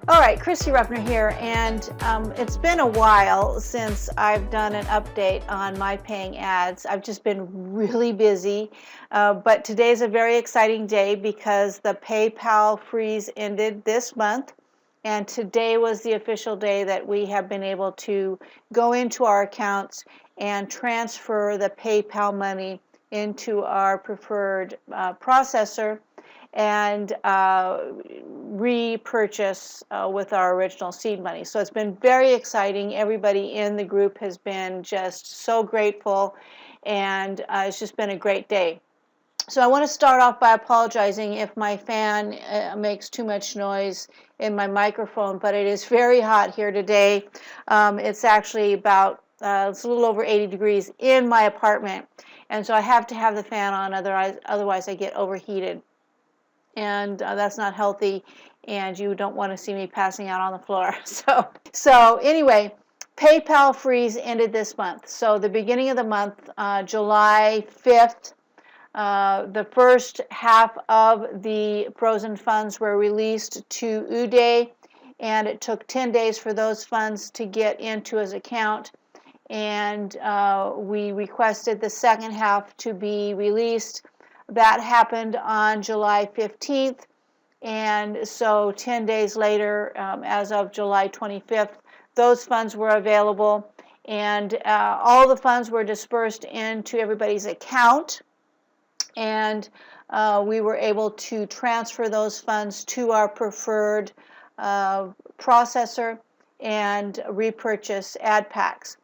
All right, Christy Ruffner here, and it's been a while since I've done an update on MyPayingAds. I've just been really busy, but today's a very exciting day because the PayPal freeze ended this month, and today was the official day that we have been able to go into our accounts and transfer the PayPal money into our preferred processor and repurchase with our original seed money. So it's been very exciting. Everybody in the group has been just so grateful, and it's just been a great day. So I want to start off by apologizing if my fan makes too much noise in my microphone, but it is very hot here today. It's actually about it's a little over 80 degrees in my apartment, and so I have to have the fan on, otherwise I get overheated, and that's not healthy, and you don't want to see me passing out on the floor. So anyway, PayPal freeze ended this month. So the beginning of the month, July 5th, the first half of the frozen funds were released to Uday, and it took 10 days for those funds to get into his account, and we requested the second half to be released. That happened on July 15th, and so 10 days later, as of July 25th, those funds were available, and all the funds were dispersed into everybody's account, and we were able to transfer those funds to our preferred processor and repurchase ad packs.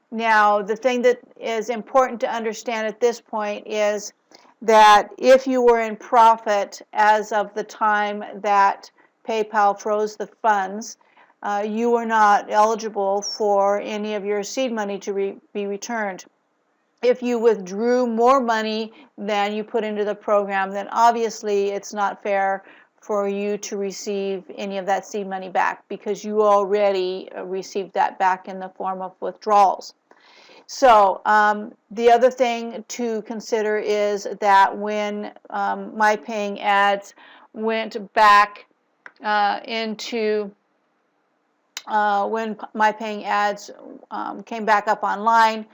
Now, the thing that is important to understand at this point is that if you were in profit as of the time that PayPal froze the funds, you were not eligible for any of your seed money to be returned. If you withdrew more money than you put into the program, then obviously it's not fair for you to receive any of that seed money back, because you already received that back in the form of withdrawals. So the other thing to consider is that when MyPayingAds went back into when MyPayingAds came back up online,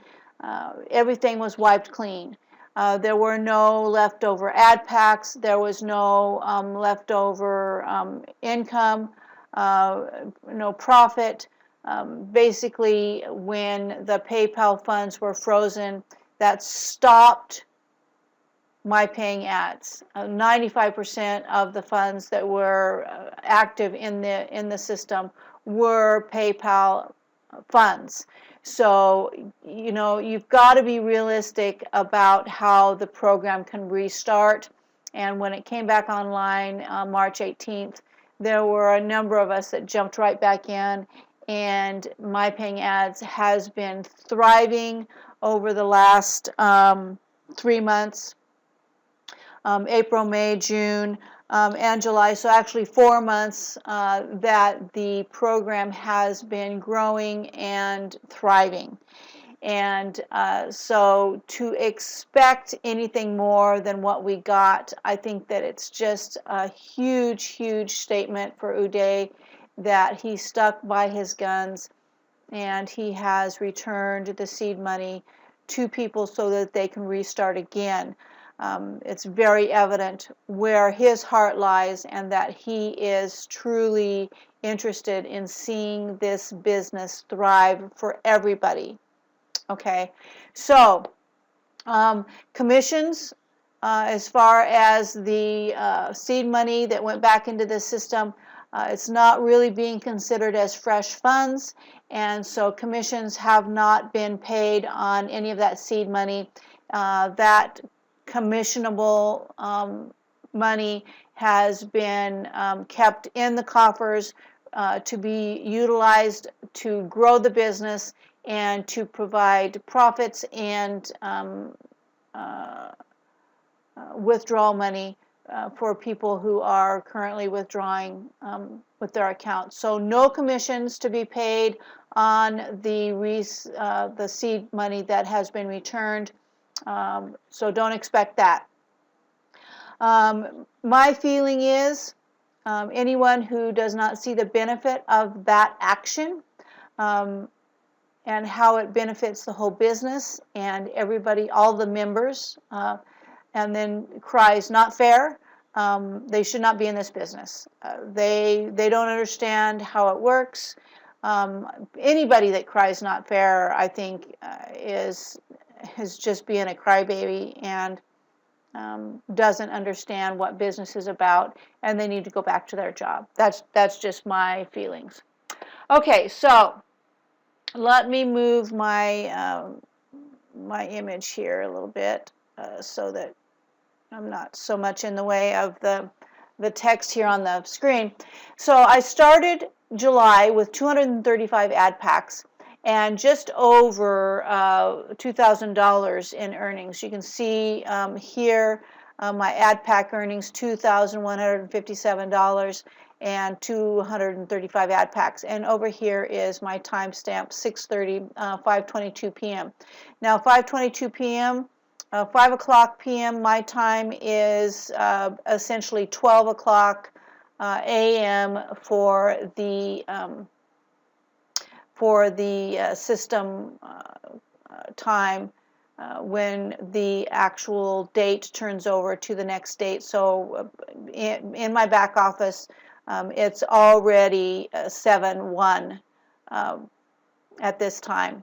everything was wiped clean. There were no leftover ad packs. There was no leftover income, no profit. Basically, when the PayPal funds were frozen, that stopped MyPayingAds. 95% of the funds that were active in the system were PayPal funds. So, you've got to be realistic about how the program can restart. And when it came back online on March 18th, there were a number of us that jumped right back in, and MyPayingAds has been thriving over the last 3 months, April, May, June, and July. So actually 4 months that the program has been growing and thriving. And so to expect anything more than what we got, I think that it's just a huge, huge statement for Uday that he stuck by his guns, and he has returned the seed money to people so that they can restart again. It's very evident where his heart lies, and that he is truly interested in seeing this business thrive for everybody. Okay, so commissions, as far as the seed money that went back into the system, it's not really being considered as fresh funds, and so commissions have not been paid on any of that seed money. That commissionable money has been kept in the coffers to be utilized to grow the business and to provide profits and withdrawal money for people who are currently withdrawing with their accounts. So no commissions to be paid on the seed money that has been returned. So don't expect that. My feeling is Anyone who does not see the benefit of that action and how it benefits the whole business and everybody, all the members, and then cries not fair, they should not be in this business. They don't understand how it works. Anybody that cries not fair, I think, is just being a crybaby and doesn't understand what business is about, and they need to go back to their job. That's just my feelings. Okay, so let me move my my image here a little bit so that I'm not so much in the way of the text here on the screen. So I started July with 235 ad packs and just over $2,000 in earnings. You can see here my ad pack earnings, $2,157 and 235 ad packs. And over here is my timestamp, 6:30, 5:22 p.m. Now 5:22 p.m. 5 o'clock p.m. my time is essentially 12 o'clock a.m. for the system time when the actual date turns over to the next date. So in my back office, it's already 7:01 at this time.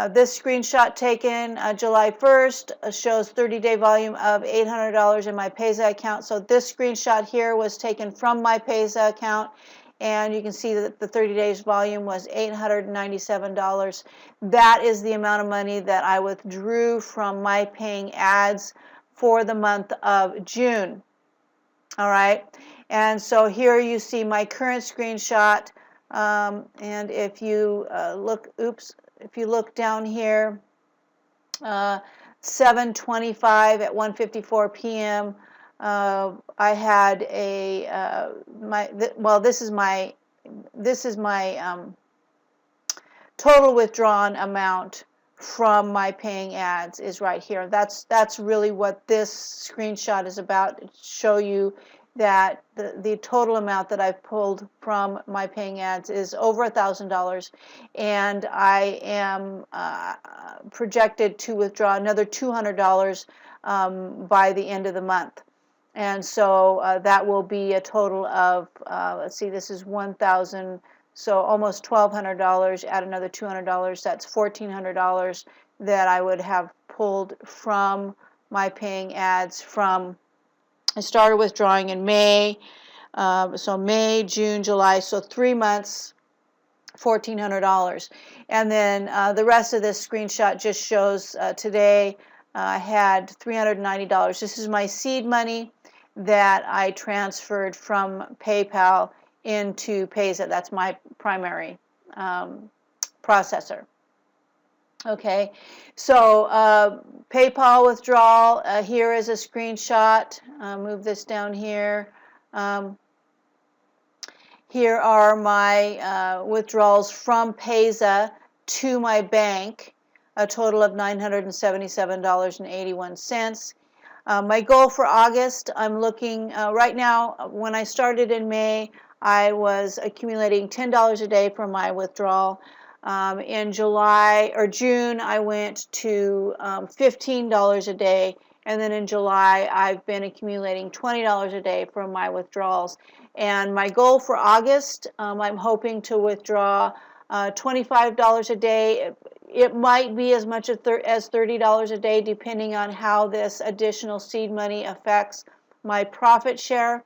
This screenshot taken July 1st shows 30-day volume of $800 in my Payza account. So this screenshot here was taken from my Payza account, and you can see that the 30 days volume was $897. That is the amount of money that I withdrew from MyPayingAds for the month of June. All right, and so here you see my current screenshot, and if you if you look down here, 7:25 at 1:54 p.m. I had a this is my total withdrawn amount from MyPayingAds is right here. That's really what this screenshot is about. To show you that the total amount that I've pulled from MyPayingAds is over $1,000, and I am projected to withdraw another $200 by the end of the month. And so that will be a total of, let's see, this is 1,000, so almost $1,200, add another $200, that's $1,400 that I would have pulled from MyPayingAds from, I started withdrawing in May, so May, June, July, so 3 months, $1,400. And then the rest of this screenshot just shows today I had $390. This is my seed money that I transferred from PayPal into Payza. That's my primary processor. Okay, so PayPal withdrawal, here is a screenshot. Move this down here. Here are my withdrawals from Payza to my bank, a total of $977.81. My goal for August, I'm looking right now, when I started in May, I was accumulating $10 a day for my withdrawal. In July or June, I went to $15 a day, and then in July, I've been accumulating $20 a day for my withdrawals. And my goal for August, I'm hoping to withdraw $25 a day. It might be as much as $30 a day, depending on how this additional seed money affects my profit share.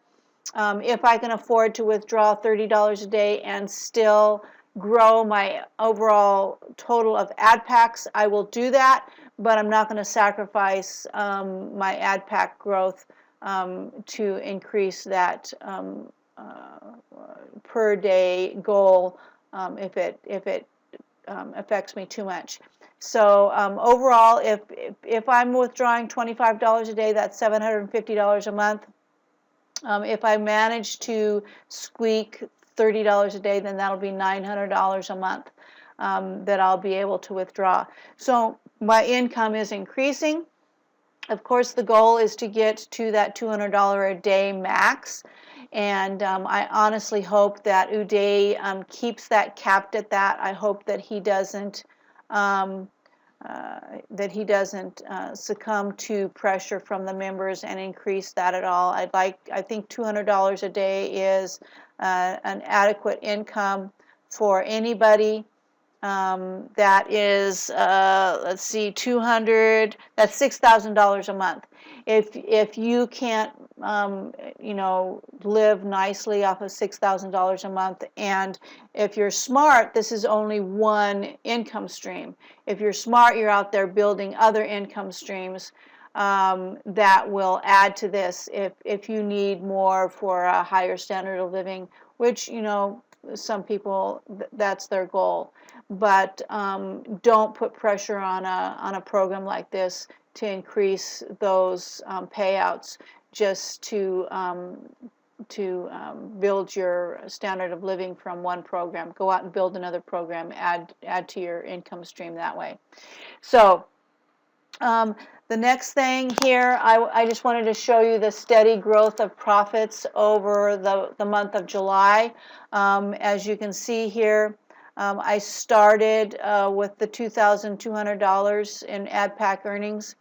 If I can afford to withdraw $30 a day and still grow my overall total of ad packs, I will do that, but I'm not going to sacrifice my ad pack growth to increase that per day goal if it affects me too much. So overall, if I'm withdrawing $25 a day, that's $750 a month. If I manage to squeak $30 a day, then that'll be $900 a month that I'll be able to withdraw. So my income is increasing. Of course, the goal is to get to that $200 a day max, and I honestly hope that Uday keeps that capped at that. I hope that he doesn't um, succumb to pressure from the members and increase that at all. I think $200 a day is an adequate income for anybody. That is, let's see, 200, that's $6,000 a month. If you can't, live nicely off of $6,000 a month, and if you're smart, this is only one income stream. If you're smart, you're out there building other income streams that will add to this if you need more for a higher standard of living, which, some people, that's their goal. But don't put pressure on a program like this to increase those payouts just to build your standard of living from one program. Go out and build another program, add to your income stream that way. So the next thing here, I just wanted to show you the steady growth of profits over the month of July. As you can see here, I started with the $2,200 in ad pack earnings.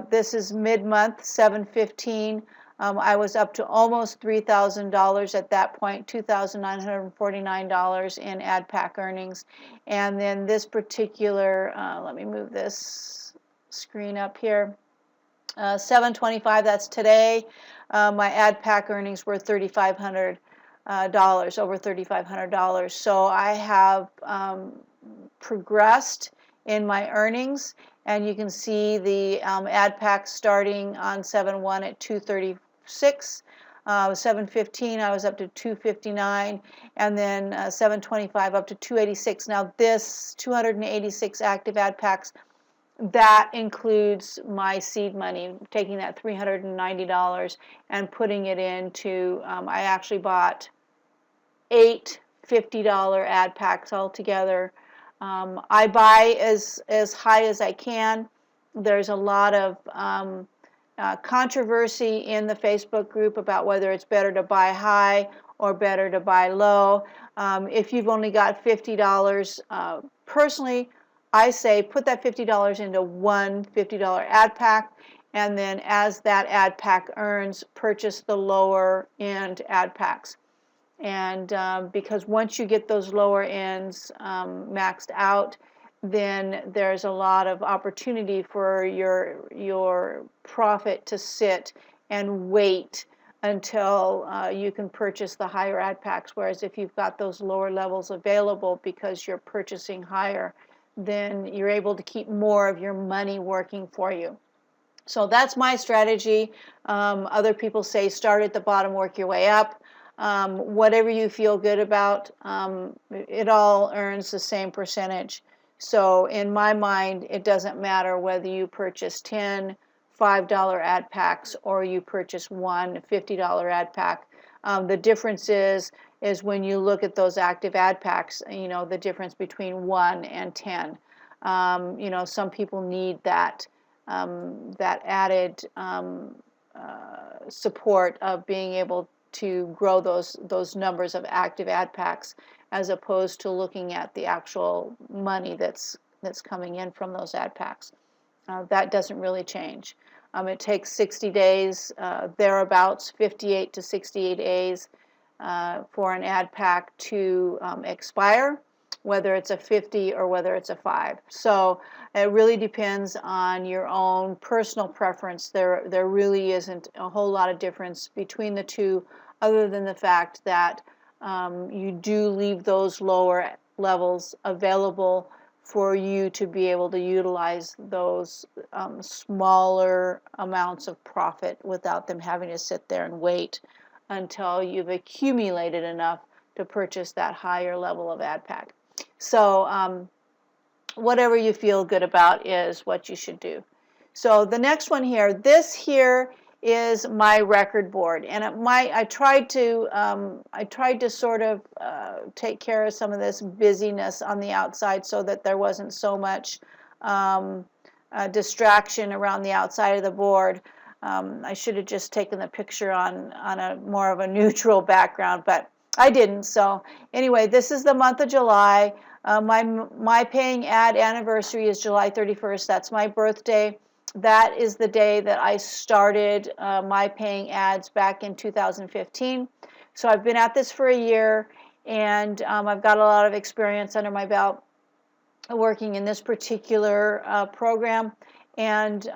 This is mid-month, 7/15. I was up to almost $3,000 at that point, $2,949 in ad pack earnings. And then this particular, let me move this screen up here, 7/25, that's today. My ad pack earnings were $3,500, over $3,500. So I have progressed in my earnings, and you can see the ad pack starting on 7/1 at 236. 7/15 I was up to 259, and then 7/25 up to 286. Now this 286 active ad packs, that includes my seed money, taking that $390 and putting it into, I actually bought 8 $50 ad packs altogether. I buy as high as I can. There's a lot of controversy in the Facebook group about whether it's better to buy high or better to buy low. If you've only got $50, personally, I say put that $50 into one $50 ad pack, and then as that ad pack earns, purchase the lower end ad packs. And because once you get those lower ends maxed out, then there's a lot of opportunity for your profit to sit and wait until you can purchase the higher ad packs. Whereas if you've got those lower levels available because you're purchasing higher, then you're able to keep more of your money working for you. So that's my strategy. Other people say start at the bottom, work your way up. Whatever you feel good about, it all earns the same percentage. So in my mind, it doesn't matter whether you purchase 10 $5 ad packs or you purchase one $50 ad pack. The difference is when you look at those active ad packs, the difference between 1 and 10. Some people need that added support of being able to grow those numbers of active ad packs, as opposed to looking at the actual money that's coming in from those ad packs. That doesn't really change. It takes 60 days, thereabouts, 58 to 68 days for an ad pack to expire, whether it's a 50 or whether it's a 5. So it really depends on your own personal preference. There really isn't a whole lot of difference between the two, other than the fact that you do leave those lower levels available for you to be able to utilize those smaller amounts of profit without them having to sit there and wait until you've accumulated enough to purchase that higher level of ad pack. So whatever you feel good about is what you should do. So the next one here, this here is my record board, and I tried to sort of take care of some of this busyness on the outside so that there wasn't so much distraction around the outside of the board. I should have just taken the picture on a more of a neutral background, but I didn't. So anyway, this is the month of July. My paying ad anniversary is July 31st. That's my birthday. That is the day that I started my paying ads back in 2015. So I've been at this for a year, and I've got a lot of experience under my belt working in this particular program, and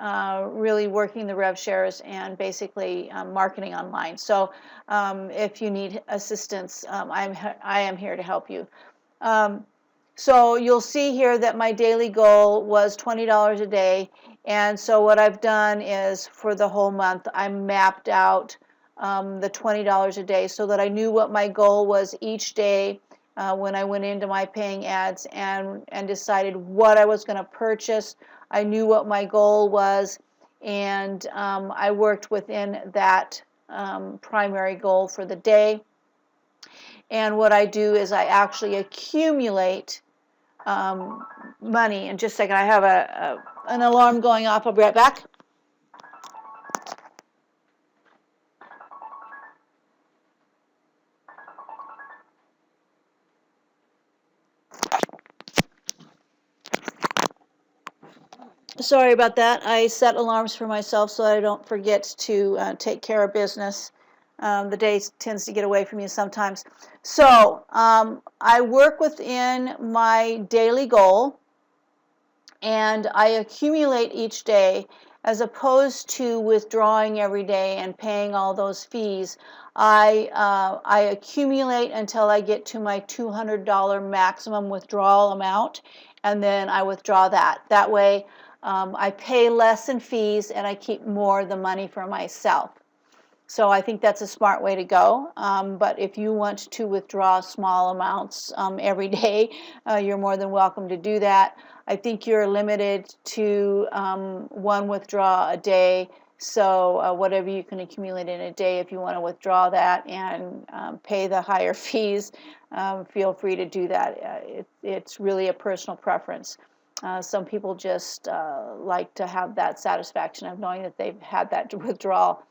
really working the rev shares and basically marketing online. So if you need assistance, I am here to help you. So you'll see here that my daily goal was $20 a day, and so what I've done is for the whole month I mapped out the $20 a day so that I knew what my goal was each day when I went into my paying ads and decided what I was going to purchase. I knew what my goal was, and I worked within that primary goal for the day. And what I do is I actually accumulate money. In just a second, I have an alarm going off. I'll be right back. Sorry about that. I set alarms for myself so I don't forget to take care of business. The day tends to get away from you sometimes. So I work within my daily goal, and I accumulate each day as opposed to withdrawing every day and paying all those fees. I accumulate until I get to my $200 maximum withdrawal amount, and then I withdraw that. That way I pay less in fees and I keep more of the money for myself. So I think that's a smart way to go. But if you want to withdraw small amounts every day, you're more than welcome to do that. I think you're limited to one withdraw a day. So whatever you can accumulate in a day, if you want to withdraw that and pay the higher fees, feel free to do that. It's really a personal preference. Some people just like to have that satisfaction of knowing that they've had that withdrawal.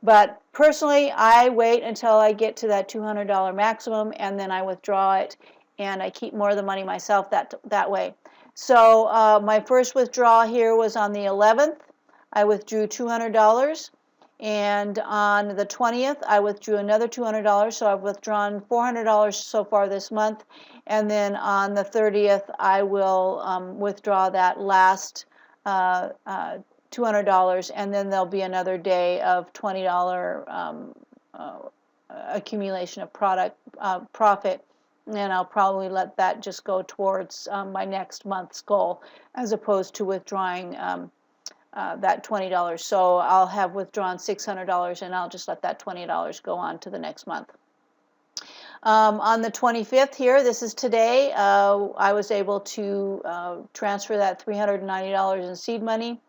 But personally, I wait until I get to that $200 maximum, and then I withdraw it, and I keep more of the money myself that way. So my first withdrawal here was on the 11th. I withdrew $200, and on the 20th, I withdrew another $200. So I've withdrawn $400 so far this month, and then on the 30th, I will withdraw that last $200, and then there'll be another day of $20 accumulation of profit, and I'll probably let that just go towards my next month's goal, as opposed to withdrawing that $20. So I'll have withdrawn $600, and I'll just let that $20 go on to the next month. On the 25th here, this is today, I was able to transfer that $390 in seed money.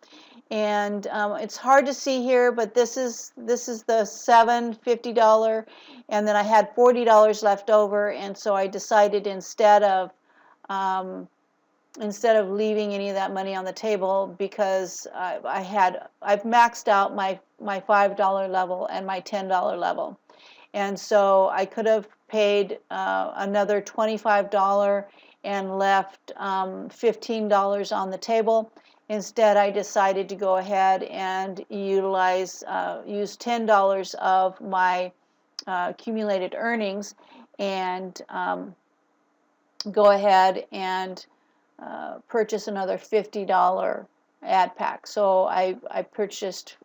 And it's hard to see here, but this is the $750, and then I had $40 left over, and so I decided instead of leaving any of that money on the table, because I've maxed out my $5 level and my $10 level, and so I could have paid another $25 and left $15 on the table. Instead, I decided to go ahead and use $10 of my accumulated earnings and go ahead and purchase another $50 ad pack. So I purchased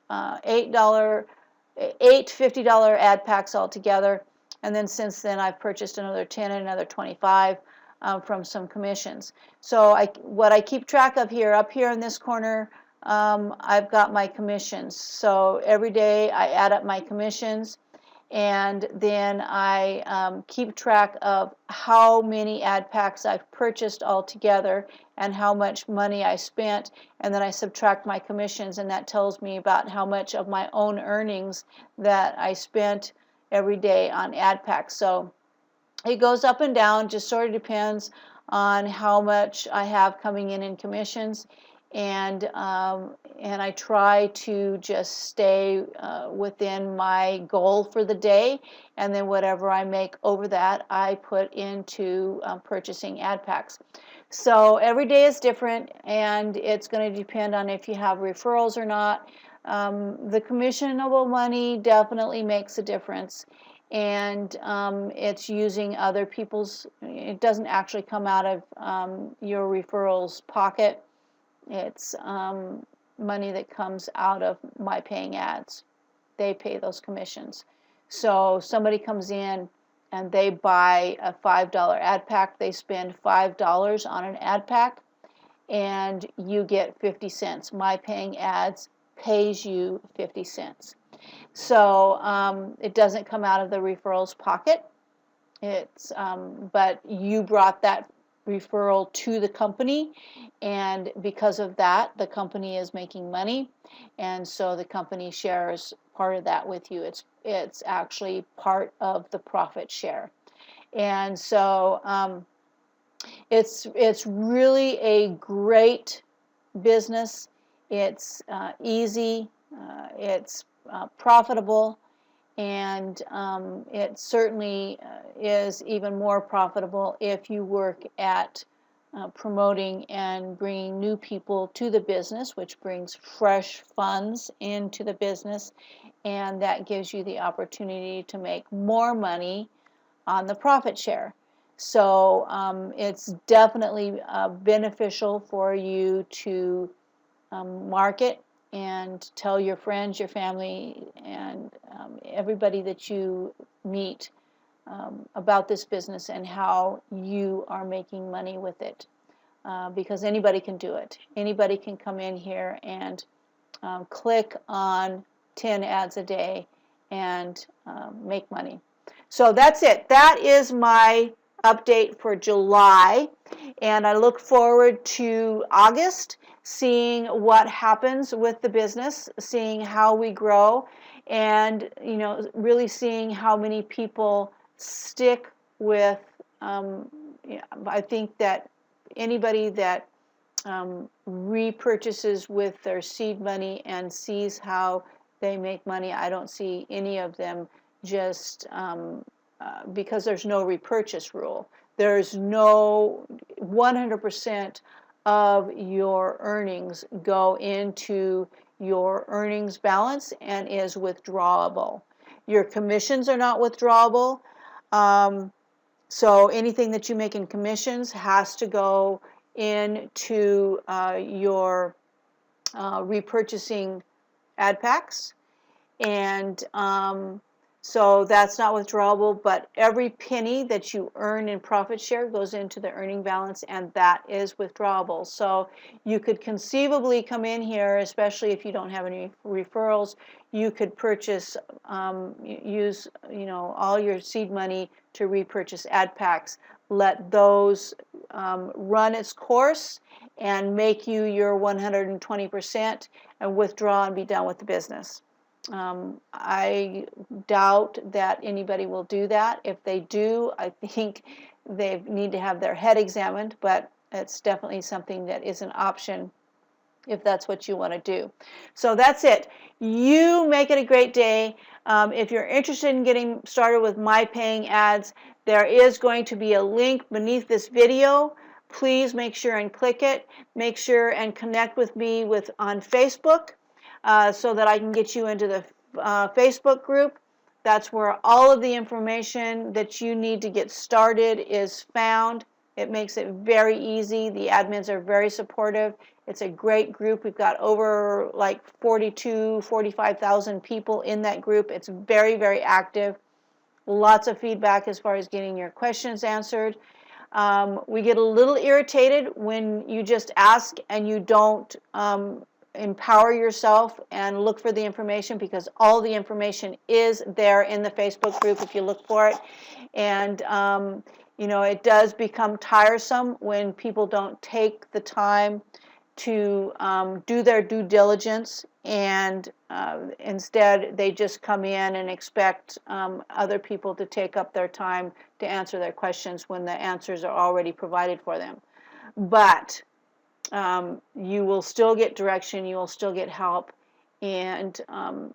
eight $50 ad packs altogether, and then since then I've purchased another 10 and another 25 from some commissions. So what I keep track of here, up here in this corner, I've got my commissions. So every day I add up my commissions, and then I keep track of how many ad packs I've purchased altogether and how much money I spent, and then I subtract my commissions, and that tells me about how much of my own earnings that I spent every day on ad packs. So it goes up and down, just sort of depends on how much I have coming in commissions. and I try to just stay within my goal for the day, and then whatever I make over that I put into purchasing ad packs. So every day is different, and it's going to depend on if you have referrals or not. The commissionable money definitely makes a difference, and it's using other people's, it doesn't actually come out of your referrals pocket. It's money that comes out of MyPayingAds. They pay those commissions. So somebody comes in and they buy a $5 ad pack. They spend $5 on an ad pack, and you get 50 cents. MyPayingAds pays you 50 cents. So it doesn't come out of the referral's pocket. It's but you brought that referral to the company, and because of that the company is making money, and so the company shares part of that with you. It's actually part of the profit share. And so it's really a great business. It's easy, it's profitable, and it certainly is even more profitable if you work at promoting and bringing new people to the business, which brings fresh funds into the business, and that gives you the opportunity to make more money on the profit share. So it's definitely beneficial for you to market and tell your friends, your family, and everybody that you meet about this business and how you are making money with it. Because anybody can do it. Anybody can come in here and click on 10 ads a day and make money. So that's it. That is my update for July, and I look forward to August, seeing what happens with the business, seeing how we grow, and really seeing how many people stick with. I think that anybody that repurchases with their seed money and sees how they make money, I don't see any of them just because there's no repurchase rule. There's no 100% of your earnings go into your earnings balance and is withdrawable. Your commissions are not withdrawable. So anything that you make in commissions has to go into your repurchasing ad packs, and so that's not withdrawable, but every penny that you earn in profit share goes into the earning balance, and that is withdrawable. So you could conceivably come in here, especially if you don't have any referrals, you could purchase, use all your seed money to repurchase ad packs. Let those run its course and make you your 120%, and withdraw and be done with the business. I doubt that anybody will do that. If they do, I think they need to have their head examined, but it's definitely something that is an option if that's what you want to do. So that's it. You make it a great day. If you're interested in getting started with MyPayingAds, there is going to be a link beneath this video. Please make sure and click it. Make sure and connect with me on Facebook so that I can get you into the Facebook group. That's where all of the information that you need to get started is found. It makes it very easy. The admins are very supportive. It's a great group. We've got over like 45,000 people in that group. It's very, very active. Lots of feedback as far as getting your questions answered. We get a little irritated when you just ask and you don't empower yourself and look for the information, because all the information is there in the Facebook group if you look for it. And it does become tiresome when people don't take the time to do their due diligence, and instead they just come in and expect other people to take up their time to answer their questions when the answers are already provided for them. But you will still get direction, you will still get help, and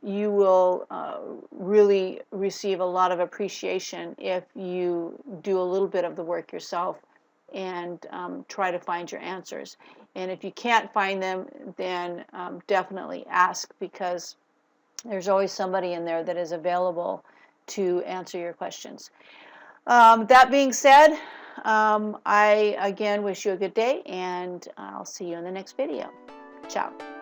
you will really receive a lot of appreciation if you do a little bit of the work yourself and try to find your answers. And if you can't find them, then definitely ask, because there's always somebody in there that is available to answer your questions. That being said, I again wish you a good day, and I'll see you in the next video. Ciao.